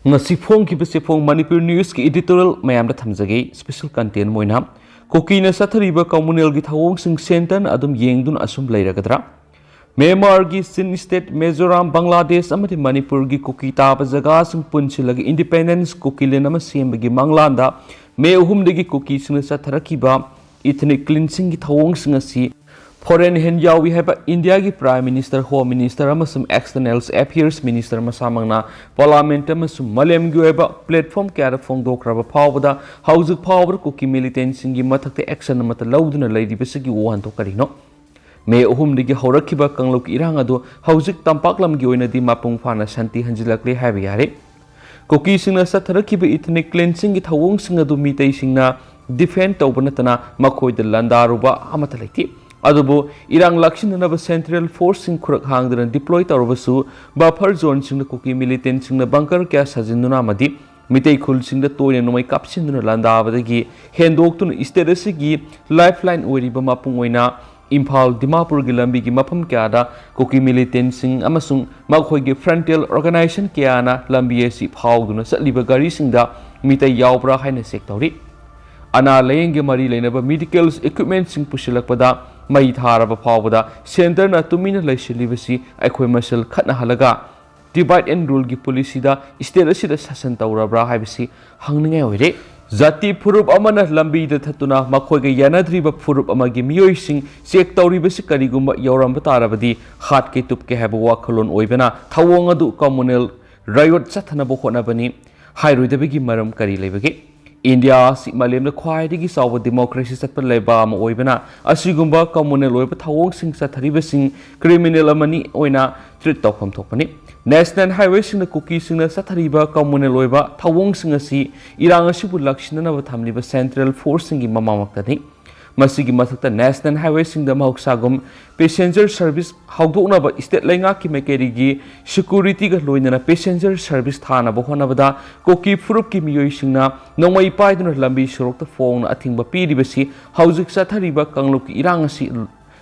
ngasi phong ki bese phong Manipur News ki editorial mayam da thamjage special content moina Kuki na Chathariba Communal gi thouwongsing center adum yengduna asum leiragadra Myanmar gi Sin State Mizoram Bangladesh amati Manipur gi Kuki taba jaga sing punchilagi independence Kuki len ama sembagi manglanda me uhum degi Kuki sing chatharakiba ethnic cleansing gi thouwongsing asi Foreign Henjawi have India ki Prime Minister, Home Minister, amasum External Affairs Minister masamangna Parliament amasum Malem gi have platform kya phong dokraba phawda haujuk power Kuki militants gi mathakte action amata lauduna leidi besagi wan to karino me uhum digi horakiba kanglok irang adu haujuk tampaklam gi oina di mapung phana shanti hanjilakle have yare Kuki singna satharakiba ethnic cleansing gi thawong singa du mitei singna defend tawbanatana makhoi de landaruba amata leiti Adubo irang lakshinanaba Central Force sing khurak hangdana deploy tawrabasu buffer zone singna Kuki militant singna bunker kya sajinduna amadi mitei khul singda toina nomai kapsinduna landabadagi hendoktuna state lifeline oiriba mapung oina Imphal Dimapur gi lambi gi mafam kya da Kuki militant sing amasung makhoi gi frontier organization kya na lambi esi phawduna satliba gari singda mitei yawbra haina sek tawri ana layenge mari leinaba medical equipment sing pushilakpada mai tharaba phawbada center na tumina laishelibasi aikhoi masal khatna halaga divide and rule gi policy da state asida sasan tawrabra haibasi hangningai oire jati phurup amana lambi da thatuna makhoi ge yanadriba phurup amagi miyoi sing check tawribasi karigumba yoramba tarabadi hat ke tup ke haba wakhalon oibana thawong adu communal riot chathana bo khona bani hairoidabagi maram kari lebage India si malem na khwaidagi sawa democracy satpa leba ama oibana asigumba communal oiba thawong Chathariba sing criminal amani oina treat tawpham thokpani national highway sing na Kuki sing na Chathariba communal oiba thawong sing asi irang asibu lakshinana ba thamliba Central Force sing gi mamamakani masigi mathakta national highway sing da mahuksagum passenger service hawdokna ba state lainga ki mekeri gi security ga loinana passenger service thana ba hona bada Kuki furup ki miyoi singna nomai paiduna lambi sorokta phone athingba piri basi haujuk Chathariba kanglok ki irang asi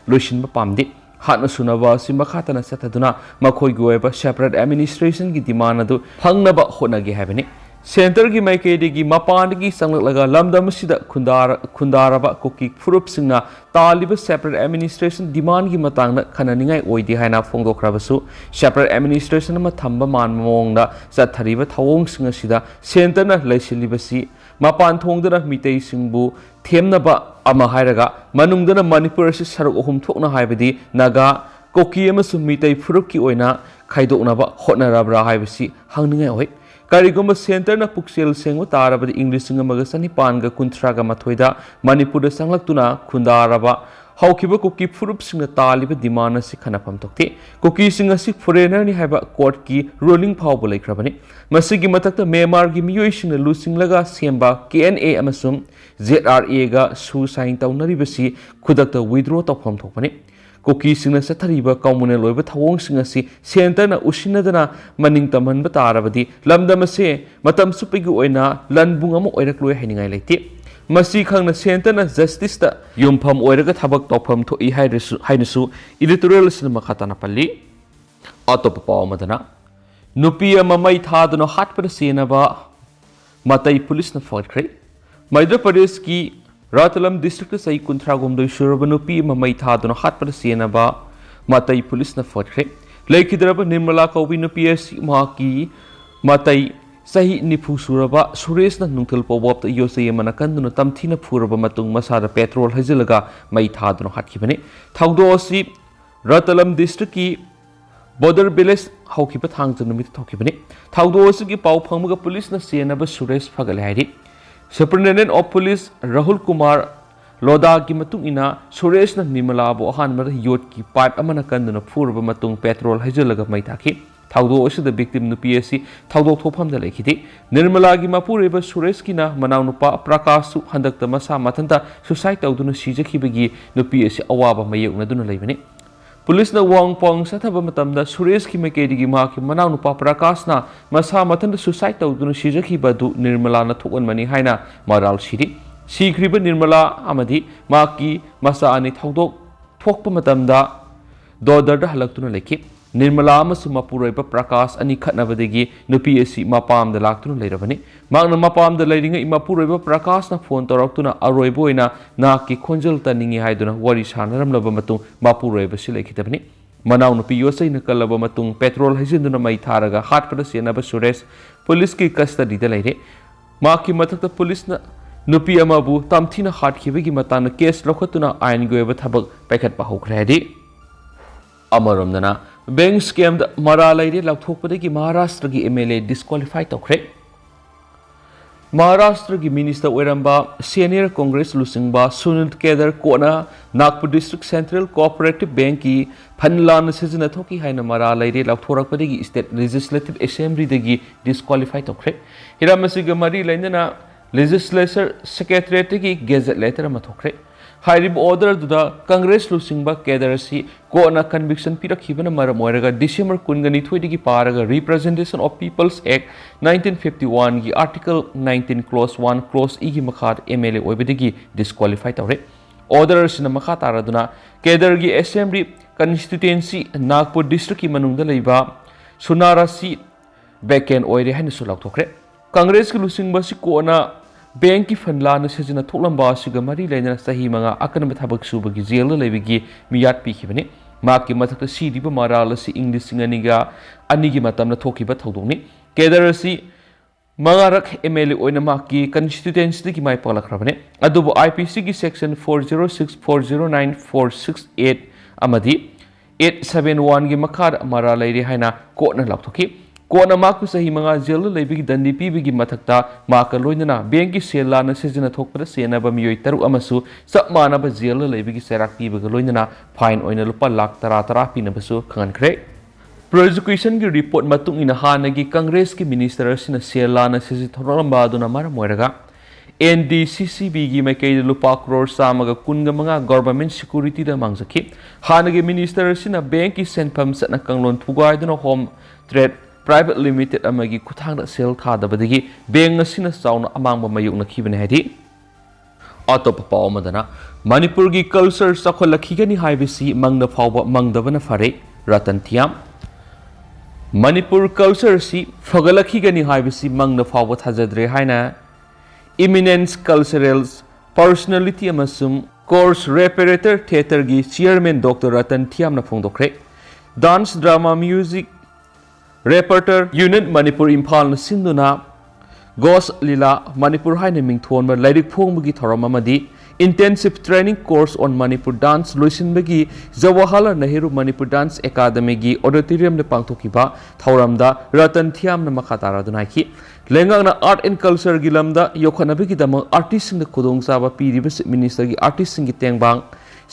loisin ba pamdi hatna sunaba si makhatana sathaduna makhoi goeba separate administration gi demand adu phangna ba hona gi habani Center ki maikedi mapan ki sanglaklaga lamdam sida khundaraba Kuki furup singna taliba separate administration demand ki matangna khananingai oidi haina phongdokrabasu separate administration ma thamba man mongda Chathariba thawong singa sida center na laisilibasi mapan thongdana mitei singbu themnaba ama hairaga manungdana Manipur si saruk ohum thokna haibadi naga Kuki amasum mitei furup ki oina khaidoknaba hotnarabra haibasi hangningai oi Karigumba center na puksel sengwa tarabadi English singa magasani panga kuntraga mathoida Manipur da sanglak khundaraba haukiba Kuki furup singa taliba dimana si khanapam tokte Kuki singa si foreigner ni haiba court ki ruling phawbo laikrabani masigi matakta Myanmar gi miyoi singa lusinglaga semba KNA amasum ZRA ga su sign tawnaribasi khudakta withdraw tawpham thokpani Kuki singna Chathariba communal oiba thawong singa si center na usinadana maning tamhan ba tarabadi lamdam se matam supigi oina lanbung amo oirakloi haningai leite masi khangna center na justice ta yumpham oiraga thabak tawpham thoi hainasu editorial sinma khatana palli atop pawamadana nupi amai thaduna hatpara senaba matai police na forkhre Madhya Pradesh ki Ratalam district sai kuntragomdoi shurabanupi mamai thaduna hatpara senaba matai police na forkhre laikhidraba Nirmala Kaubi nupi asi maki matai sahi nifu suraba Suresh na nungthal pawap ta yose yamana kanduna tamthina phuraba matung masara petrol hajilaga mai thaduna hatkibane thawdo asi Ratalam district ki border village haukiba thangjan numit thokibane thawdo asi ki pau phangmaga police na senaba Suresh phagale hairi Superintendent of Police Rahul Kumar Loda ki matung ina Suresh na Nirmala bo ahanmara yot ki pipe amana kanduna phurba matung petrol hajalaga mai thaki thawdo asida victim nupi asi thawdo thopham da lekhiti Nirmala gi mapureba Suresh ki na manaw nupa Prakash su handakta masa mathanta suicide tawduna sijakibagi nupi asi awaba mayekna duna leibani Police na wangpong sathaba matamda Suresh ki mekedi gi ma ki manaw nupa Prakash na masa mathanta suicide tawduna sijakhiba du Nirmala na thokan mani haina maral siri sikriba Nirmala amadi ma ki masa ani thawdok thokpa matamda dodar da halaktuna lekhi Nirmala amasuꯡ mapuroiba Prakash ani khatnabadagi nupi asi mapamda laktuna leirabani magna mapamda leiringa mapuroiba Prakash na phone toraktuna aroibo oina nakki khonjal taningi haiduna wari sanaramlaba matung mapuroiba si leikhitabani Manau nupi yosai na kalaba matung petrol haijinduna mai tharaga hatpada senaba Suresh police ki custody da leire maki mathakta police na nupi amabu tamthina hatkibagi matana case lokhatuna ain goeba thabak paikhatpa hokhredi Amaromdana Bank scam da mara laire lathokpadagi Maharashtra gi MLA disqualify tokre Maharashtra gi minister oiramba senior congress lusingba Sunil Kedar kona Nagpur district central cooperative bank ki phanlan sejna thoki haina mara laire lathorakpadagi state legislative assembly dagi disqualify tokre hiramasiga mari lainana legislature secretariat gi gazette letter ma thokre Hairib order duda Congress lusingba Kedarasi kona conviction pirakibana maram oiraga December 2022 gi paraga Representation of People's Act 1951 gi Article 19 Clause 1 Clause E gi makhat MLA oibadagi disqualify tawre order sina makha taraduna Kedar gi Assembly constituency Nagpur district ki manungda leiba Sunarasi vacant oire haina sulak thokre Congress ki lusingba si kona Bank ki fanlan sejina thoklamba siga mari leina sahi manga akanba thabak subagi jail lebigi miyat pikhibani maki mathakta sidiba maral si english singaniga anigi matamna thokiba thodongni kedarasi mangarak MLA oina maki constituency ki mai palakrabane adubu IPC ki section 406 409 468 amadi 871 gi makhar mara leire haina kotna lakthoki Kona maku sahi manga jail leibigi dandi pibigi mathakta maka loinana bengi selana sejina thokpada senaba miyoi taru amasu sapmana ba jail leibigi serak pibiga loinana fine oina lupa lakh tara pinabasu khankhre prosecution gi report matung ina hanagi congress ki minister sina selana seji thoramba aduna mara moiraga NDCCB gi makai lupa crore samaga kunga manga government security da mangjaki hanagi minister sina bank ki senpham satna kanglon thugai duna home trade private limited amagi kuthangda sel thadabadagi bank asina sauna amangba mayukna khibane hadi atop pawmadana manipur gi culture sakholakhigani haibisi mangna phawba mangdabana fare ratan thiam manipur culture si phagalakhigani haibisi mangna phawba thajadre haina eminence culturals personality amasum course reparator theater gi chairman Dr. Ratan Thiam na phongdokre dance drama music repertoire unit Manipur Imphal sinduna Ghost Lila Manipur haina mingthonba lairik phongbugi thoram amadi intensive training course on Manipur dance loisinbagi Jawaharlal Nehru Manipur Dance Academy gi auditorium de pangthokiba thoramda Ratan Thiam na makhatara dunaki lengangna art and culture gi lamda yokhanabigi dama artist sing khudong saba piriba minister gi artist sing gi tengbang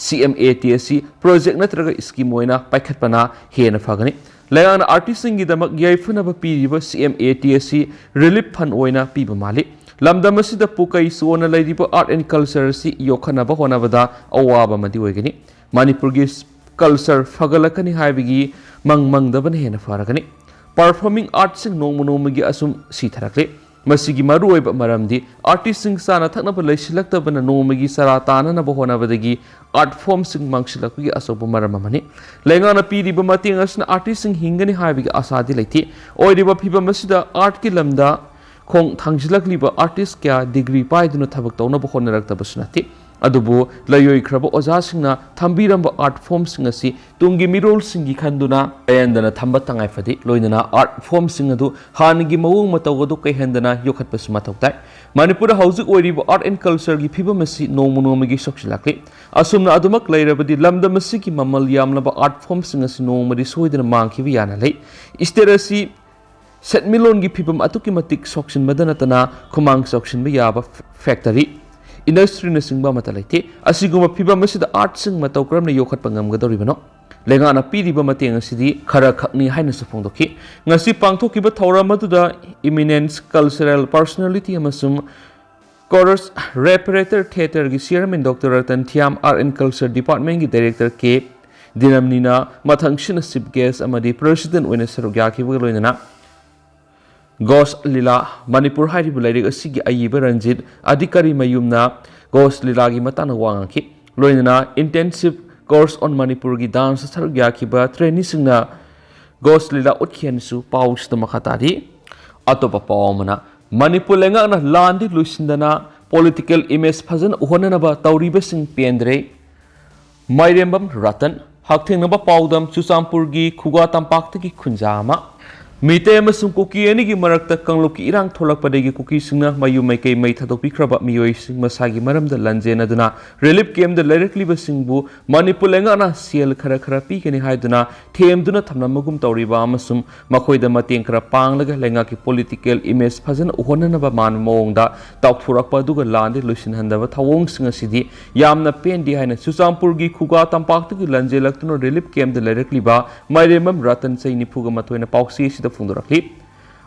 CMATSC project natraga scheme oina paikhatpana hena phagani Layan artisting gidamak yaifunaba piriba CMATSC relief fund oina piba mali lamdamasida pukai suona laidiba art and culture si yokhanaba honabada awaba madi oigani Manipur gi culture fagalakani haibigi mangdabana hena faragani performing arts sing nongmonomagi asum si tharakle masigi maru oiba maramdi artist sing sana thaknaba leisilaktabana nomagi saratana na bahonabadagi art form sing mangsilakgi asobu maramamani lengana piriba mating asna artist sing hingani haibigi asadi leiti oiriba phiba masida art ki lamda khong thangsilakliba artist kya degree paiduna thabak tawna bahonaraktaba adubu layoi khraba oja singna thambiramba art form sing asi tungi mirol singi khanduna ayandana thamba tangai fadi loinana art form sing adu hangi mawung matawadu kai hendana yokhatpa suma thoktai manipur haujuk oiriba art and culture gi phibam asi nomunomi gi soksilakli asumna adumak lairabadi lamda masi ki mamal yamlaba art form sing asi nomari soidana mangkhibi yana lei isterasi setmilon gi phibam atuki matik soksin madanatana khumang soksin ba yaba factory industry na singba matalaite asiguma phibam asida art sing mataw kramna yokhatpa ngamgadoribano lengana piriba mateng asidi khara khakni haina sufongdoki ngasi pangthokiba thoram aduda eminence cultural personality amasum chorus reparator theater gi chairman Dr. Ratan Thiam art and culture department gi director K dinamnina mathangshina chief guest amadi president oina sarugya khibu loinana Ghost Lila Manipur hairibu lairik asigi ayiba Ranjit adhikari mayumna Ghost Lila gi matana wangaki loinana intensive course on Manipur gi dance sarugya khiba trainee singna Goslila Utkiansu, Paus the Makatari, Atopa Paumana, Manipur Lengana, Landi Lusindana, political image Pazan, Honanaba, Tauribasing Piendre, Mairembam Ratan, Haktinaba Paudam, Susampurgi, Kugatam Paktaki Kunzama. Mite amasung kuki anigi marakta kangloki irang tholakpadagi kuki singna mayu maikei mai thadokpikraba miyoi sing masagi maramda lanjena duna relief game da directly singbu Manipur lengana sel khara khara pi kani haiduna themduna thamnamagum tawriba amasum makhoida mateng khara panglaga lenga ki political image phajan uhonanaba man mongda tawthurakpa duga lande lusin handaba thawong singa sidi yamna pendi haina Susampur gi khuga tampaktu gi lanjelaktuna relief game da directly ba mairemam ratan saini phuga mathoina pauksi Fundurakli,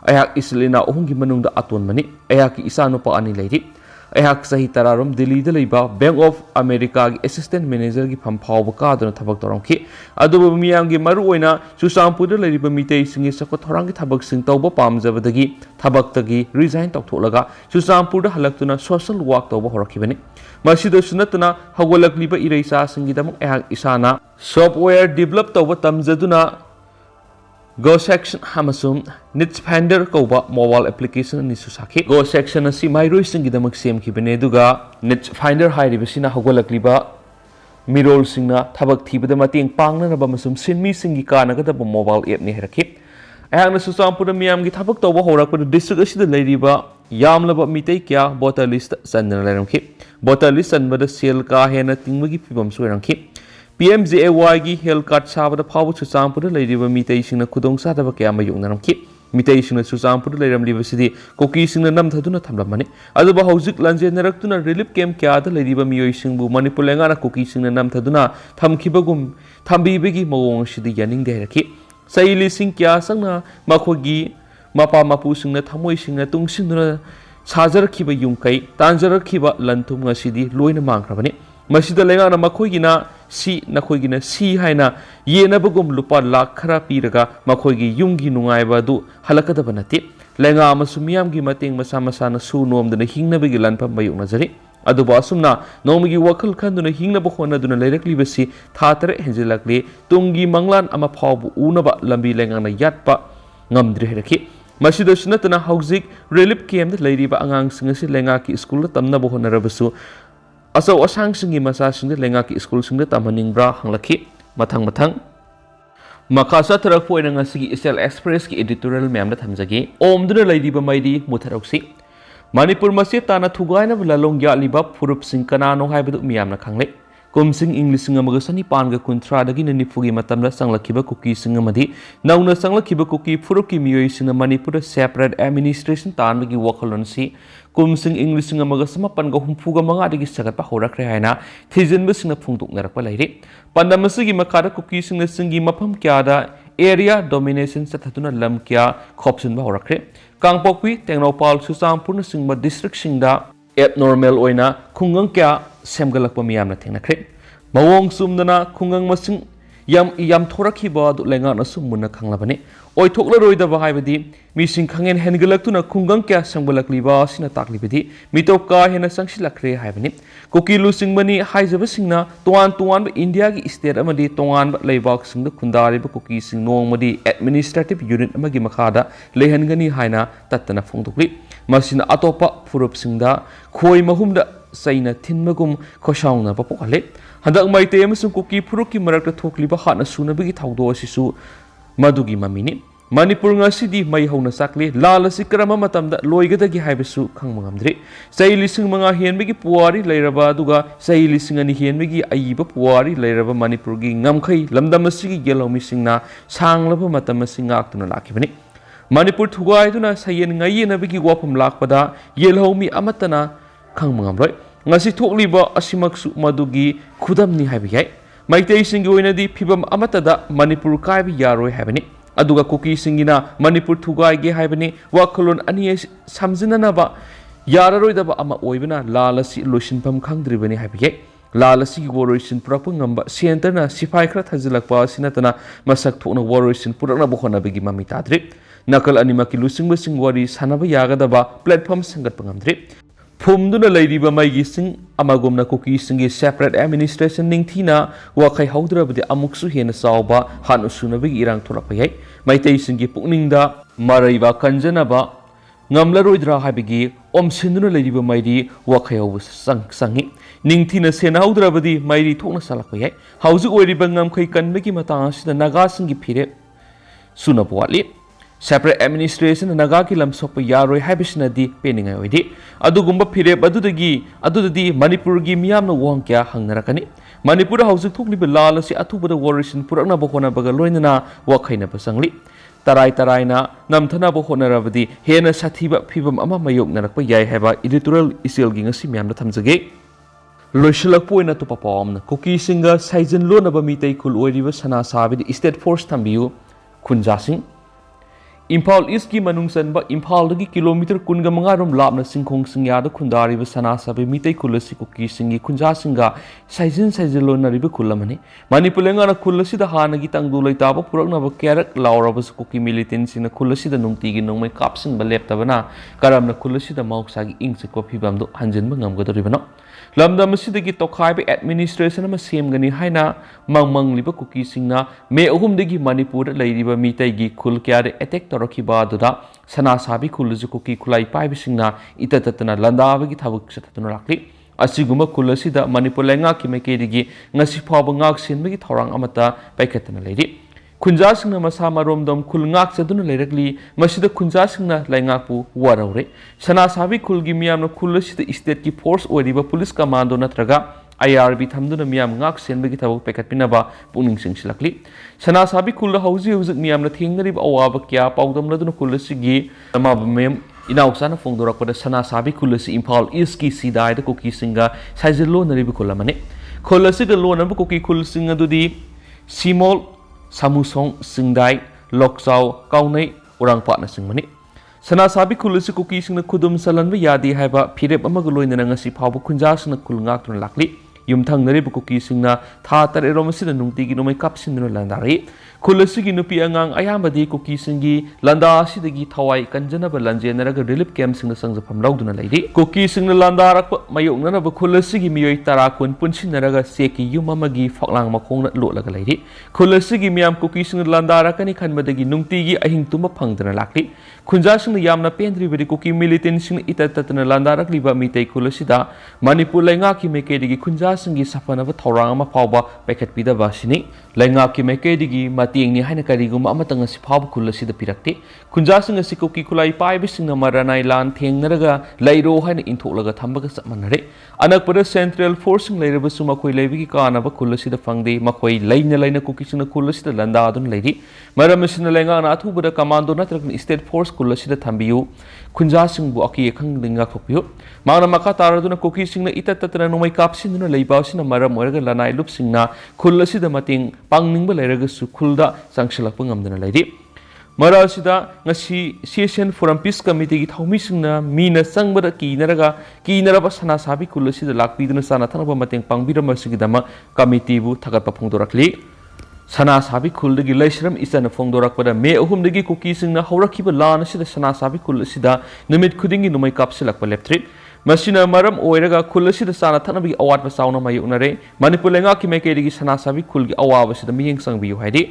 Ayak Islina Ungi Manunda Atun Mani, Ayaki Isano Pa Ani Lady, Ayak Sahitararum, Dili the Liba, Bank of America, Assistant Manager Pampau Bakadon Tabaktoronki, Adobe Miyangi Maruina, Susampu the Lady Bamite sing is Sakotorangi Tabak Sing Toba Palms of the Gi, Tabaktagi, resigned Tokolaga, Susampu the Halaktuna, social walked over Horakibani. Masido Sunatana, Hawalak Liba Iresa Singidam Ayak Isana, software developed over Tamzaduna. Go section Hamasum, Nits Pander Koba mobile application ni Susaki. Go section asi Mairoi Singidamak Sem Kibeneduga, Nits Finder High Rivasina Hogolakliba, Mirol Singna, Tabak Tiba Mating Pangna Bamasum, Sinmi Singika Nagata mobile app ni Heraki. Ayang Susam put a miam Gitabak Toba Horak with the district the Ladyba, Yamlaba Mitekia, Bota list Sandalamki, Bota list and but the Silka Hena Tingwiki Pibam Sweranki. PMJAY gi health card sabada phawu Susampur leidiba mitei singna khudong sadaba kya ma yungnaram ki mitei singna Susampur leiram liba sidi koki singna namthaduna thamlamani aduba hojik lanje naraktuna relief camp kya da leidiba miyoi singbu Manipur lengana koki singna namthaduna thamkhibagum thambibegi mawong sidi yaning de raki saili sing kya sangna makhogi mapa mapu singna thamoi singna tungsinduna sajarakhiba yungkai tanjarakhiba lanthum ngasidi loina mangkrabani Masida Lengana Makoigina, si Nakoigina, si Haina, Yenabugum Lupa La Karapiraga, Makoigi, Yungi Nungaiba do Halakata Banati, Lenga Masumiam Gimating Masamasana Sunom, the Hingnabigilan Pambayuk Nazari, Adubasumna, Nomigi Wakal Kanduna Hingnabuhona Duna directly Vesi, Tatar Henzelakli, Tungi Manglan Amapabu Unaba Lambi Lengana Yatpa, Namdrihaki. Masida Sunatana Hauzik, relief came the lady by Angang Singasi Lengaki School, Tamnabuhona Rabasu. Aso asang singi masa singi lengaki school singi tamaning bra hanglaki matang makasa tarak po ina nga sige SL Express ki editorial miyam na thamjagi omduna lady ba maydi mutharoksi Manipur masih tana thugay na lalong ya libab furup sing kanano haibadu miyam na khangle kumsing English singa magasani panga kuntra dagi na nipugi matamla sanglakiba kuki singa madi nauna sanglakiba kuki furup ki miyoi singa Manipur separate administration tan bagi wakalon si kumsing English singa magasama pan humpuga mga dagi sagat pa horak rehayna thizen ba singa phungtuk narak pa lairi pandamasigi makara kuki singa singi mapam kyada area domination sa thatuna lam kya khopsin ba horak re kangpokwi tengnopal Susampur na singba district singda abnormal oina khungang kya semgalakpa miyam na thengnakre mawong sumdana khungang masing yam thorakhi ba du lenga na sumuna khanglabani oithokla roida ba haibadi mising khangen hengalakuna khungang kya semgalakli ba sina taklibadi mitokka hena sangsilakre haibani kokilu singbani haijaba singna tuan India gi state amadi tuan leibak singda khundari ba koki sing nongmadi administrative unit amagi makhada lehangani haina tatana phongdukli masina atopa furup singda khoi mahumda saina thinmagum khosaungna ba pokale handak maite amasung koki furuki marakta thokliba hana sunabagi thawdo asisu madugi mamini Manipur ngasidi mai hauna sakle lalasi karama matamda loigadagi haibasu khangmangamdri saili sing manga hienbegi puari leiraba duga saili singani hienbegi aiba puari leiraba Manipur gi ngamkhai lamdamasigi gelomi singna sanglaba matamasing aktuna lakibani Manipur thugai duna sayen ngai nabigi wapam lakpada yelhomi amatana khangmangamroi ngasi thokliba asimaksu madugi khudamni haibiyai maitei singi oinadi phibam amatada Manipur kaibi yaroi haibani aduga koki singina Manipur thugai ge haibani wakolon ani samjinanaba yararoidaba ama oibana lalasi losinpam khangdribani haibiyai lalasi woroisin purapang ngamba center na sifai khra thajilakpa sinatana masak thokna woroisin purakna bokhona begi mami tadri nakal animaki lusing basing wari sanaba yagadaba platform sangat pangamdri Phumduna leiriba maigi sing amagomna koki singi separate administration ningthina wakai haudra bade amuksu hena sawba hanu sunabigi irang thorapayai ꯃꯩꯇꯩꯁꯤꯡꯒꯤ ꯄꯨꯛꯅꯤꯡꯗ ꯃꯔꯩꯕ ꯀꯟꯖꯅꯕ ꯉꯝꯂꯔꯣꯏꯗ꯭ꯔꯥ ꯍꯥꯏꯕꯒꯤ ꯑꯣꯝꯁꯤꯟꯗꯨꯅ ꯂꯩꯔꯤꯕ ꯃꯩꯔꯤ ꯋꯥꯈꯩꯍꯧꯕ ꯆꯪꯉꯤ ꯅꯤꯡꯊꯤꯅ ꯁꯦꯟꯅꯍꯧꯗ꯭ꯔꯕꯗꯤ ꯃꯩꯔꯤ ꯊꯣꯛꯅ ꯁꯥꯜꯂꯛꯄ ꯌꯥꯏ ꯍꯧꯖꯤꯛ ꯑꯣꯏꯔꯤꯕ ꯉꯝꯈꯩ ꯀꯟꯕꯒꯤ ꯃꯇꯥꯡ ꯑꯁꯤꯗ ꯅꯥꯒꯥꯁꯤꯡꯒꯤ ꯐꯤꯔꯦꯞ ꯁꯨꯅꯕ ꯋꯥꯠꯂꯤ ꯁꯦꯄꯔꯦꯠ ꯑꯦꯗꯃꯤꯅꯤꯁꯇ꯭ꯔꯦꯁꯟꯅ ꯅꯥꯒꯥꯒꯤ ꯂꯝ ꯁꯣꯛꯄ ꯌꯥꯔꯣꯏ ꯍꯥꯏꯕꯁꯤꯅꯗꯤ ꯄꯦꯟꯅꯤꯡꯉꯥꯏ ꯑꯣꯏꯗꯦ ꯑꯗꯨꯒꯨꯝꯕ ꯐꯤꯔꯦꯞ ꯑꯗꯨꯗꯗꯤ ꯃꯅꯤꯄꯨꯔꯒꯤ ꯃꯤꯌꯥꯝꯅ ꯋꯥꯍꯪ ꯀꯌꯥ ꯍꯪꯅꯔꯛꯀꯅꯤ ꯃꯅꯤꯄꯨꯔꯗ ꯍꯧꯖꯤꯛ ꯊꯣꯛꯂꯤꯕ ꯂꯥꯜ ꯑꯁꯤ ꯑꯊꯨꯕꯗ ꯋꯥꯔꯣꯏꯁꯤꯟ ꯄꯨꯔꯛꯅꯕ ꯍꯣꯠꯅꯕꯒ ꯂꯣꯏꯅꯅ ꯋꯥꯈꯩꯅꯕ ꯆꯪꯂꯤ ꯇꯔꯥꯏꯅ ꯅꯝꯊꯅꯕ ꯍꯣꯠꯅꯔꯕꯗꯤ ꯍꯦꯟꯅ ꯁꯥꯊꯤꯕ ꯐꯤꯚꯝ ꯑꯃ ꯃꯥꯌꯣꯛꯅꯔꯛꯄ ꯌꯥꯏ ꯍꯥꯏꯕ ꯏꯗꯤꯇꯣꯔꯤꯌꯦꯜ ꯏꯆꯦꯜꯒꯤ ꯉꯁꯤ ꯃꯌꯥꯝꯗ ꯊꯝꯖꯒꯦ ꯂꯣꯏꯁꯤꯜꯂꯛꯄ ꯑꯣꯏꯅ ꯑꯇꯣꯞꯄ ꯄꯥꯎ ꯑꯃꯅ ꯀꯨꯀꯤꯁꯤꯡꯒ ꯁꯥꯏꯖꯟ ꯂꯣꯟꯅꯕ ꯃꯤꯇꯩ ꯈꯨꯜ ꯑꯣꯏꯔꯤꯕ ꯁꯅꯥ ꯁꯥꯕꯤꯗ ꯏꯁꯇꯦꯠ ꯐꯣꯔꯁ ꯊꯝꯕꯤꯌꯨ ꯈꯨꯟꯖꯥꯁꯤꯡ ꯏꯝꯐꯥꯜ ꯏꯁꯀꯤ ꯃꯅꯨꯡ ꯆꯟꯕ ꯏꯝꯐꯥꯜꯗꯒꯤ ꯀꯤꯂꯣꯃꯤꯇꯔ 15 ꯂꯥꯞꯅ ꯆꯤꯡꯈꯣꯡ ꯆꯤꯡꯌꯥꯗ ꯈꯨꯟꯗꯥꯔꯤꯕ ꯁꯅꯥ ꯁꯥꯕꯤ ꯃꯤꯇꯩ ꯈꯨꯜ ꯑꯁꯤ ꯀꯨꯀꯤꯁꯤꯡꯒꯤ ꯈꯨꯟꯖꯥꯁꯤꯡꯒ ꯁꯥꯏꯖꯟ ꯂꯣꯟꯅꯔꯤꯕ ꯈꯨꯜ ꯑꯃꯅꯤ ꯃꯅꯤꯄꯨꯔ ꯂꯩꯉꯥꯛꯅ ꯈꯨꯜ ꯑꯁꯤꯗ ꯍꯥꯟꯅꯒꯤ ꯇꯪꯗꯨ ꯂꯩꯇꯥꯕ ꯄꯨꯔꯛꯅꯕ ꯀꯌꯥꯔꯛ ꯂꯥꯎꯔꯕꯁꯨ ꯀꯨꯀꯤ ꯃꯤꯂꯤꯇꯦꯟꯁꯤꯡꯅ ꯈꯨꯜ ꯑꯁꯤꯗ ꯅꯨꯡꯇꯤꯒꯤ ꯅꯣꯡꯃꯩ ꯀꯥꯞꯁꯤꯟꯕ ꯂꯦꯞꯇꯕꯅ ꯀꯔꯝꯅ ꯈꯨꯜ ꯑꯁꯤꯗ ꯃꯍꯧꯁꯥꯒꯤ ꯏꯪ ꯆꯤꯛꯄ ꯐꯤꯚꯝꯗꯨ ꯍꯟꯖꯤꯟꯕ ꯉꯝꯒꯗꯧꯔꯤꯕꯅꯣ ꯂꯝꯗꯝ ꯑꯁꯤꯗꯒꯤ ꯇꯣꯈꯥꯏꯕ ꯑꯦꯗꯃꯤꯅꯤꯁꯇ꯭ꯔꯦꯁꯟ ꯑꯃ ꯁꯦꯝꯒꯅꯤ ꯍꯥꯏꯅ ꯃꯪꯂꯤꯕ ꯀꯨꯀꯤꯁꯤꯡꯅ ꯃꯦ 3ꯗꯒꯤ ꯃꯅꯤꯄꯨꯔꯗ ꯂꯩꯔꯤꯕ ꯃꯤꯇꯩꯒꯤ ꯈꯨꯜ ꯀꯌꯥꯗ ꯑꯦꯇꯦꯛ ꯇꯧꯔꯛꯈꯤꯕ ꯑꯗꯨꯗ ꯁꯅꯥ ꯁꯥꯕꯤ ꯈꯨꯜ ꯑꯁꯤ ꯀꯨꯀꯤ ꯈꯨꯠꯂꯥꯏ ꯄꯥꯏꯕꯁꯤꯡꯅ ꯏꯇꯠꯇꯅ ꯂꯥꯟꯗꯥꯕꯒꯤ ꯊꯕꯛ ꯆꯠꯊꯗꯨꯅ ꯂꯥꯛꯂꯤ ꯑꯁꯤꯒꯨꯝꯕ ꯈꯨꯜ ꯑꯁꯤꯗ ꯃꯅꯤꯄꯨꯔ ꯂꯩꯉꯥꯛꯀꯤ ꯃꯥꯏꯀꯩꯗꯒꯤ ꯉꯁꯤ ꯐꯥꯎꯕ ꯉꯥꯛ ꯁꯦꯟꯕꯒꯤ ꯊꯧꯔꯥꯡ ꯑꯃꯠꯇ ꯄꯥꯏꯈꯠꯇꯅ ꯂꯩꯔꯤ ꯈꯨꯟꯖꯥꯁꯤꯡꯅ ꯃꯁꯥ ꯃꯔꯣꯝꯗꯣꯝ ꯈꯨꯜ ꯉꯥꯛꯆꯗꯨꯅ ꯂꯩꯔꯛꯂꯤ ꯃꯁꯤꯗ ꯈꯨꯟꯖꯥꯁꯤꯡꯅ ꯂꯩꯉꯥꯛꯄꯨ ꯋꯥꯔꯧꯔꯦ ꯁꯅꯥ ꯁꯥꯕꯤ ꯈꯨꯜꯒꯤ ꯃꯤꯌꯥꯝꯅ ꯈꯨꯜ ꯑꯁꯤꯗ ꯏꯁꯇꯦꯠꯀꯤ ꯐꯣꯔꯁ ꯑꯣꯏꯔꯤꯕ ꯄꯨꯂꯤꯁ ꯀꯃꯥꯟꯗꯣ ꯅꯠꯇ꯭ꯔꯒ IRB ꯊꯝꯗꯨꯅ ꯃꯤꯌꯥꯝ ꯉꯥꯛ ꯁꯦꯟꯕꯒꯤ ꯊꯕꯛ ꯄꯥꯏꯈꯠꯄꯤꯅꯕ ꯄꯨꯛꯅꯤꯡ ꯆꯤꯡꯁꯤꯜꯂꯛꯂꯤ ꯁꯅꯥ ꯁꯥꯕꯤ ꯈꯨꯜꯗ ꯍꯧꯖꯤꯛ ꯃꯤꯌꯥꯝꯅ ꯊꯦꯡꯅꯔꯤꯕ ꯑꯋꯥꯕ ꯀꯌꯥ ꯄꯥꯎꯗꯝꯂꯗꯨꯅ ꯈꯨꯜ ꯑꯁꯤꯒꯤ ꯑꯃꯥꯕ ꯃꯦꯝ ꯏꯅꯥꯎꯆꯥꯅ ꯐꯣꯡꯗꯣꯔꯛꯄꯗ ꯁꯅꯥ ꯁꯥꯕꯤ ꯈꯨꯜ ꯑꯁꯤ ꯏꯝꯐꯥꯜ ꯏꯁꯀꯤ ꯁꯤꯗꯥꯏꯗ ꯀꯨꯀꯤꯁꯤꯡꯒ ꯁꯥꯏꯖꯟ ꯂꯣꯟꯅꯔꯤꯕ ꯈꯨꯜ ꯑꯃꯅꯤ ꯈꯨꯜ ꯑꯁꯤꯒ ꯂꯣꯟꯅꯕ ꯀꯨꯀꯤ ꯈꯨꯜꯁꯤꯡ ꯑꯗꯨꯗꯤ ꯁꯤꯃꯣꯜ ꯁꯥꯃꯨꯁꯣꯡ ꯁꯤꯡꯗꯥꯏ ꯂꯣꯛꯆꯥꯎ ꯀꯥꯎꯅꯩ ꯎꯔꯥꯡꯄꯥꯠꯅꯆꯤꯡꯕꯅꯤ ꯁꯅꯥ ꯁꯥꯕꯤ ꯈꯨꯜ ꯑꯁꯤ ꯀꯨꯀꯤꯁꯤꯡꯅ ꯈꯨꯗꯨꯝ ꯆꯜꯍꯟꯕ ꯌꯥꯗꯦ ꯍꯥꯏꯕ ꯐꯤꯔꯦꯞ ꯑꯃꯒ ꯂꯣꯏꯅꯅ ꯉꯁꯤ ꯐꯥꯎꯕ ꯈꯨꯟꯖꯥꯁꯤꯡꯅ ꯈꯨꯜ ꯉꯥꯛꯇꯨꯅ ꯂꯥꯛꯂꯤ ꯌꯨꯝꯊꯪꯅꯔꯤꯕ ꯀꯨꯀꯤꯁꯤꯡꯅ ꯊꯥ 3 ꯑꯁꯤꯗ ꯅꯨꯡꯇꯤꯒꯤ ꯅꯣꯡꯃꯩ ꯀꯥꯞꯁꯤꯟꯗꯨꯅ ꯂꯥꯟꯗꯥꯔꯛꯏ ꯈꯨꯜ ꯑꯁꯤꯒꯤ ꯅꯨꯄꯤ ꯑꯉꯥꯡ ꯑꯌꯥꯝꯕꯗꯤ ꯀꯨꯀꯤꯁꯤꯡꯒꯤ ꯂꯥꯟꯗꯥ ꯑꯁꯤꯗꯒꯤ ꯊꯋꯥꯏ ꯀꯟꯖꯅꯕ ꯂꯥꯟꯖꯦꯟꯅꯔꯒ ꯔꯤꯂꯤꯐ ꯀꯦꯝꯞꯁꯤꯡꯗ ꯆꯪꯖꯐꯝ ꯂꯧꯗꯨꯅ ꯂꯩꯔꯤ ꯀꯨꯀꯤꯁꯤꯡꯅ ꯂꯥꯟꯗꯥꯔꯛꯄ ꯃꯥꯌꯣꯛꯅꯅꯕ ꯈꯨꯜ ꯑꯁꯤꯒꯤ ꯃꯤꯑꯣꯏ 10 ꯄꯨꯟꯁꯤꯟꯅꯔꯒ ꯆꯦꯛꯀꯤ ꯌꯨꯝ ꯑꯃꯒꯤ ꯐꯛꯂꯥꯡ ꯃꯈꯣꯡꯗ ꯂꯣꯠꯂꯒ ꯂꯩꯔꯤ ꯈꯨꯜ ꯑꯁꯤꯒꯤ ꯃꯤꯌꯥꯝ ꯀꯨꯀꯤꯁꯤꯡꯅ ꯂꯥꯟꯗꯥꯔꯛꯀꯅꯤ ꯈꯟꯕꯗꯒꯤ ꯅꯨꯡꯇꯤꯒꯤ ꯑꯍꯤꯡ ꯇꯨꯝꯕ ꯐꯪꯗꯅ ꯂꯥꯛꯂꯤ ꯈꯨꯟꯖꯥꯁꯤꯡꯅ ꯌꯥꯝꯅ ꯄꯦꯟꯗ꯭ꯔꯤꯕꯗꯤ ꯀꯨꯀꯤ ꯃꯤꯂꯤꯇꯦꯟꯁꯤꯡꯅ ꯏꯇꯠꯇꯅ ꯂꯥꯟꯗꯥꯔꯛꯂꯤꯕ ꯃꯤꯇꯩ ꯈꯨꯜ ꯑꯁꯤꯗ ꯃꯅꯤꯄꯨꯔ ꯂꯩꯉꯥꯛꯀꯤ ꯃꯥꯏꯀꯩꯗꯒꯤ ꯈꯨꯟꯖꯥꯁꯤꯡꯒꯤ ꯁꯥꯐꯅꯕ ꯊꯧꯔꯥꯡ ꯑꯃ ꯐꯥꯎꯕ ꯄꯥꯏꯈꯠꯄꯤꯗꯕ ꯑꯁꯤꯅꯤ ꯂꯩꯉꯥꯛꯀꯤ ꯃꯥꯏꯀꯩꯗꯒꯤ ꯃꯇꯦꯡꯅꯤ ꯍꯥꯏꯅ ꯀꯔꯤꯒꯨꯝꯕ ꯑꯃꯠꯇ ꯉꯁꯤ ꯐꯥꯎꯕ ꯈꯨꯜ ꯑꯁꯤꯗ ꯄꯤꯔꯛꯇꯦ ꯈꯨꯟꯖꯥꯁꯤꯡ ꯑꯁꯤ ꯀꯨꯀꯤ ꯈꯨꯠꯂꯥꯏ ꯄꯥꯏꯕꯁꯤꯡꯅ ꯃꯔꯅꯥꯏ ꯂꯥꯟ ꯊꯦꯡꯅꯔꯒ ꯂꯩꯔꯣ ꯍꯥꯏꯅ ꯏꯟꯊꯣꯛꯂꯒ ꯊꯝꯕꯒ ꯆꯞ ꯃꯥꯟꯅꯔꯦ ꯑꯅꯛꯄꯗ ꯁꯦꯟꯇ꯭ꯔꯦꯜ ꯐꯣꯔꯁꯁꯤꯡ ꯂꯩꯔꯕꯁꯨ ꯃꯈꯣꯏ ꯂꯩꯕꯒꯤ ꯀꯥꯟꯅꯕ ꯈꯨꯜ ꯑꯁꯤꯗ ꯐꯪꯗꯦ ꯃꯈꯣꯏ ꯂꯩꯅ ꯀꯨꯀꯤꯁꯤꯡꯅ ꯈꯨꯜ ꯑꯁꯤꯗ ꯂꯥꯟꯗꯥꯗꯨꯅ ꯂꯩꯔꯤ ꯃꯔꯝ ꯑꯁꯤꯅ ꯂꯩꯉꯥꯛꯅ ꯑꯊꯨꯕꯗ ꯀꯃꯥꯟꯗꯣ ꯅꯠꯇ꯭ꯔꯒ ꯏꯁꯇꯦꯠ ꯐꯣꯔꯁ ꯈꯨꯜ ꯑꯁꯤꯗ ꯊꯝꯕꯤꯌꯨ ꯈꯨꯟꯖꯥꯁꯤꯡꯕꯨ ꯑꯀꯤ ꯑꯈꯪꯗꯒꯤ ꯉꯥꯛꯊꯣꯛꯄꯤꯌꯨ ꯃꯥꯅ ꯃꯈꯥ ꯇꯥꯔꯗꯨꯅ ꯀꯨꯀꯤꯁꯤꯡꯅ ꯏꯇꯠꯇꯅ ꯅꯣꯡꯃꯩ ꯀꯥꯞꯁꯤꯟꯗꯨꯅ ꯂꯩꯕ ꯑꯁꯤꯅ ꯃꯔꯝ ꯑꯣꯏꯔꯒ ꯂꯅꯥꯏ ꯂꯨꯞꯁꯤꯡꯅ ꯈꯨꯜ ꯑꯁꯤꯗ ꯃꯇꯦꯡ ꯄꯥꯡꯅꯤꯡꯕ ꯂꯩꯔꯒꯁꯨ ꯈꯨꯜꯗ ꯆꯪꯁꯤꯜꯂꯛꯄ ꯉꯝꯗꯅ ꯂꯩꯔꯤ ꯃꯔꯛ ꯑꯁꯤꯗ ꯉꯁꯤ CSN ꯐꯣꯔꯝ ꯄꯤꯁ ꯀꯃꯤꯇꯤꯒꯤ ꯊꯧꯃꯤꯁꯤꯡꯅ ꯃꯤꯅ ꯆꯪꯕꯗ ꯀꯤꯅꯔꯕ ꯁꯅꯥ ꯁꯥꯕꯤ ꯈꯨꯜ ꯑꯁꯤꯗ ꯂꯥꯛꯄꯤꯗꯨꯅ ꯆꯥꯅ ꯊꯛꯅꯕ ꯃꯇꯦꯡ ꯄꯥꯡꯕꯤꯔꯝꯕꯁꯤꯒꯤꯗꯃꯛ ꯀꯃꯤꯇꯤꯕꯨ ꯊꯥꯒꯠꯄ ꯐꯣꯡꯗꯣꯔꯛꯂꯤ ꯁꯅꯥ ꯁꯥꯕꯤ ꯈꯨꯜꯗꯒꯤ ꯂꯩꯁ꯭ꯔꯝ ꯏꯆꯟꯅ ꯐꯣꯡꯗꯣꯔꯛꯄꯗ ꯃꯦ 3ꯗꯒꯤ ꯀꯨꯀꯤꯁꯤꯡꯅ ꯍꯧꯔꯛꯈꯤꯕ ꯂꯥꯟ ꯑꯁꯤꯗ ꯁꯅꯥ ꯁꯥꯕꯤ ꯈꯨꯜ ꯑꯁꯤꯗ ꯅꯨꯃꯤꯠ ꯈꯨꯗꯤꯡꯒꯤ ꯅꯣꯡꯃꯩ ꯀꯥꯞꯁꯤꯜꯂꯛꯄ ꯂꯦꯞꯇ꯭ꯔꯤ ꯃꯁꯤꯅ ꯃꯔꯝ ꯑꯣꯏꯔꯒ ꯈꯨꯜ ꯑꯁꯤꯗ ꯆꯥꯅ ꯊꯛꯅꯕꯒꯤ ꯑꯋꯥꯠꯄ ꯆꯥꯎꯅ ꯃꯥꯌꯣꯛꯅꯔꯦ ꯃꯅꯤꯄꯨꯔ ꯂꯩꯉꯥꯛꯀꯤ ꯃꯥꯏꯀꯩꯗꯒꯤ ꯁꯅꯥ ꯁꯥꯕꯤ ꯈꯨꯜꯒꯤ ꯑꯋꯥꯕꯁꯤꯗ ꯃꯤꯠꯌꯦꯡ ꯆꯪꯕꯤꯌꯨ ꯍꯥꯏꯔꯤ